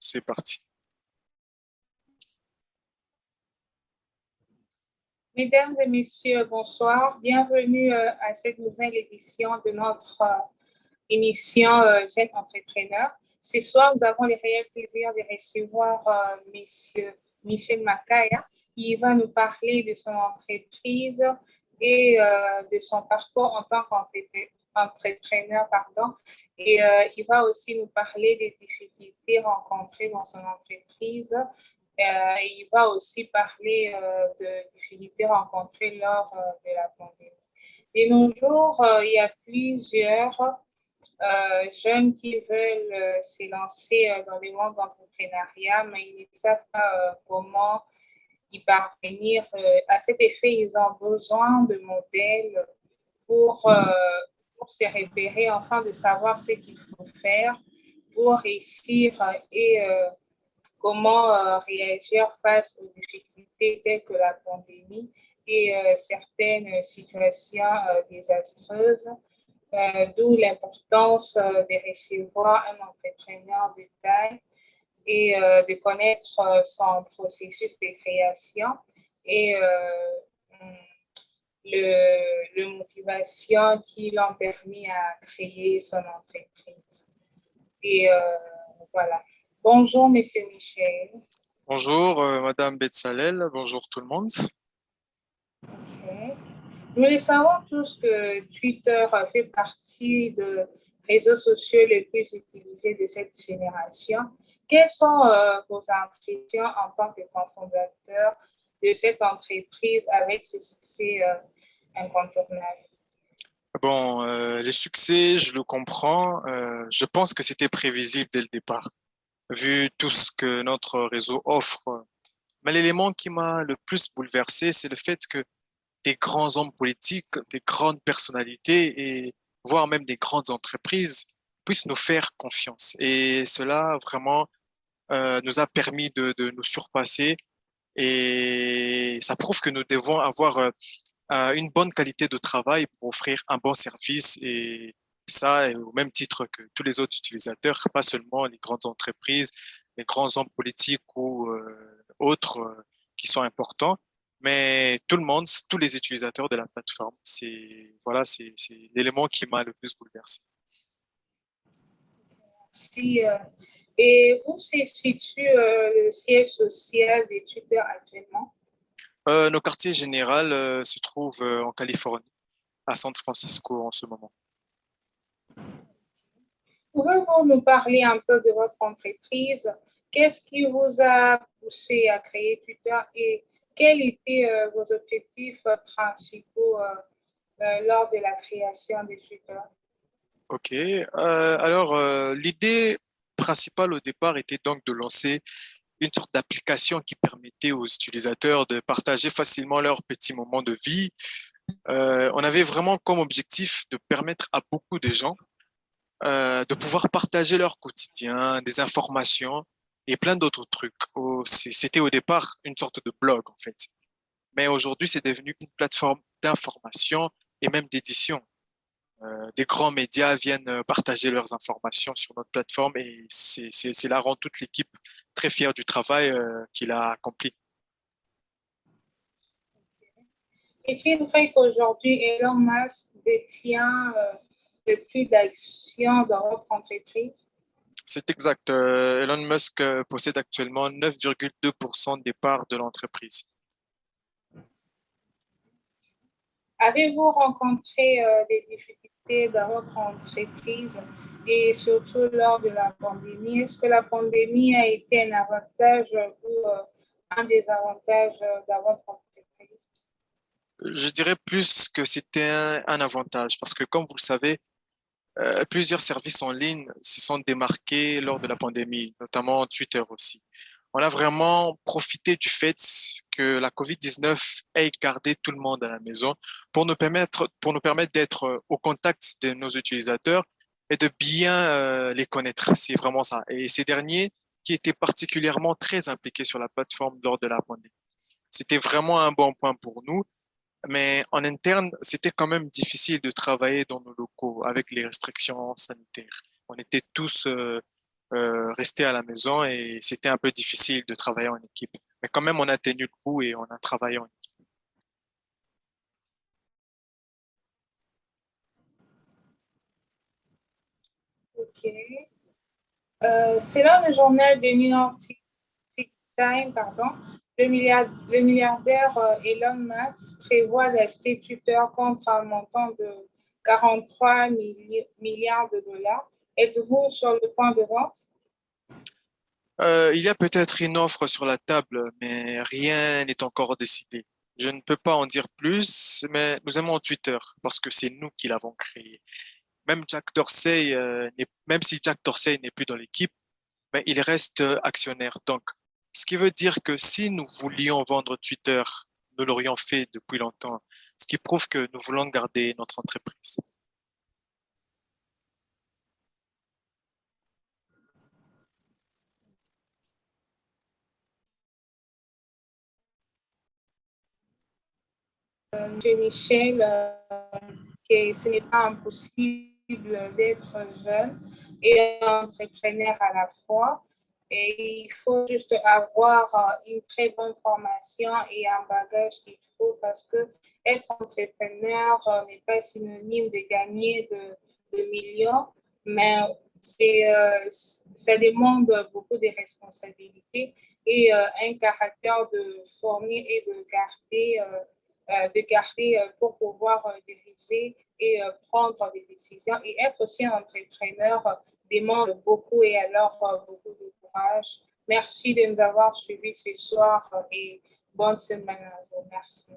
c'est parti. Mesdames et messieurs, bonsoir. Bienvenue à cette nouvelle édition de notre émission Jeune Entrepreneur. Ce soir, nous avons le réel plaisir de recevoir Monsieur Michel Makaya, qui va nous parler de son entreprise et de son parcours en tant qu'entrepreneur, pardon. Et il va aussi nous parler des difficultés rencontrées dans son entreprise. Il va aussi parler de difficultés rencontrées lors de la pandémie. De nos jours, il y a plusieurs jeunes qui veulent se lancer dans le monde d'entrepreneuriat, mais ils ne savent pas comment y parvenir. À cet effet, ils ont besoin de modèles pour, euh, pour se repérer, enfin de savoir ce qu'il faut faire pour réussir et comment réagir face aux difficultés telles que la pandémie et certaines situations désastreuses, d'où l'importance de recevoir un entrepreneur de taille et de connaître son processus de création et le motivation qui l'ont permis à créer son entreprise. Et voilà. Bonjour, Monsieur Michel. Bonjour, Madame Betsalel. Bonjour tout le monde. Okay. Nous le savons tous que Twitter fait partie des réseaux sociaux les plus utilisés de cette génération. Quelles sont vos impressions en tant que cofondateur de cette entreprise avec ce succès incontournable? Bon, les succès, je le comprends. Je pense que c'était prévisible dès le départ, vu tout ce que notre réseau offre. Mais l'élément qui m'a le plus bouleversé, c'est le fait que des grands hommes politiques, des grandes personnalités et voire même des grandes entreprises puissent nous faire confiance. Et cela vraiment nous a permis de nous surpasser et ça prouve que nous devons avoir une bonne qualité de travail pour offrir un bon service et ça au même titre que tous les autres utilisateurs, pas seulement les grandes entreprises, les grands hommes politiques ou autres qui sont importants, mais tout le monde, tous les utilisateurs de la plateforme. C'est l'élément qui m'a le plus bouleversé. Si, et où se situe le siège social des tuteurs actuellement? Nos quartiers généraux se trouvent en Californie, à San Francisco en ce moment. Pouvez-vous nous parler un peu de votre entreprise? Qu'est-ce qui vous a poussé à créer Twitter et quels étaient vos objectifs principaux lors de la création de Twitter? Ok. Alors, l'idée principale au départ était donc de lancer une sorte d'application qui permettait aux utilisateurs de partager facilement leurs petits moments de vie. On avait vraiment comme objectif de permettre à beaucoup de gens de pouvoir partager leur quotidien, des informations et plein d'autres trucs. C'était au départ une sorte de blog en fait. Mais aujourd'hui, c'est devenu une plateforme d'information et même d'édition. Des grands médias viennent partager leurs informations sur notre plateforme et cela rend toute l'équipe très fière du travail qu'il a accompli. Est-il vrai qu'aujourd'hui, Elon Musk détient le plus d'actions dans votre entreprise? C'est exact. Elon Musk possède actuellement 9,2% des parts de l'entreprise. Avez-vous rencontré des difficultés dans votre entreprise et surtout lors de la pandémie? Est-ce que la pandémie a été un avantage ou un désavantage dans votre entreprise? Je dirais plus que c'était un avantage parce que, comme vous le savez, plusieurs services en ligne se sont démarqués lors de la pandémie, notamment Twitter aussi. On a vraiment profité du fait que la COVID-19 ait gardé tout le monde à la maison pour nous permettre d'être au contact de nos utilisateurs et de bien les connaître. C'est vraiment ça. Et ces derniers qui étaient particulièrement très impliqués sur la plateforme lors de la pandémie. C'était vraiment un bon point pour nous. Mais en interne, c'était quand même difficile de travailler dans nos locaux avec les restrictions sanitaires. On était tous rester à la maison et c'était un peu difficile de travailler en équipe. Mais quand même, on a tenu le coup et on a travaillé en équipe. OK. Selon le journal de New York Times, pardon, le milliardaire Elon Musk prévoit d'acheter Twitter contre un montant de 43 milliards de dollars. Êtes-vous sur le point de vente? Il y a peut-être une offre sur la table, mais rien n'est encore décidé. Je ne peux pas en dire plus, mais nous aimons Twitter parce que c'est nous qui l'avons créé. Même si Jack Dorsey n'est plus dans l'équipe, mais il reste actionnaire. Donc, ce qui veut dire que si nous voulions vendre Twitter, nous l'aurions fait depuis longtemps, ce qui prouve que nous voulons garder notre entreprise. Monsieur Michel, que ce n'est pas impossible d'être jeune et entrepreneur à la fois. Et il faut juste avoir une très bonne formation et un bagage qu'il faut parce que être entrepreneur n'est pas synonyme de gagner de millions, mais ça demande beaucoup de responsabilités et un caractère de fournir et de garder pour pouvoir diriger et prendre des décisions. Et être aussi un entrepreneur demande beaucoup et alors beaucoup de courage. Merci de nous avoir suivis ce soir et bonne semaine à vous. Merci.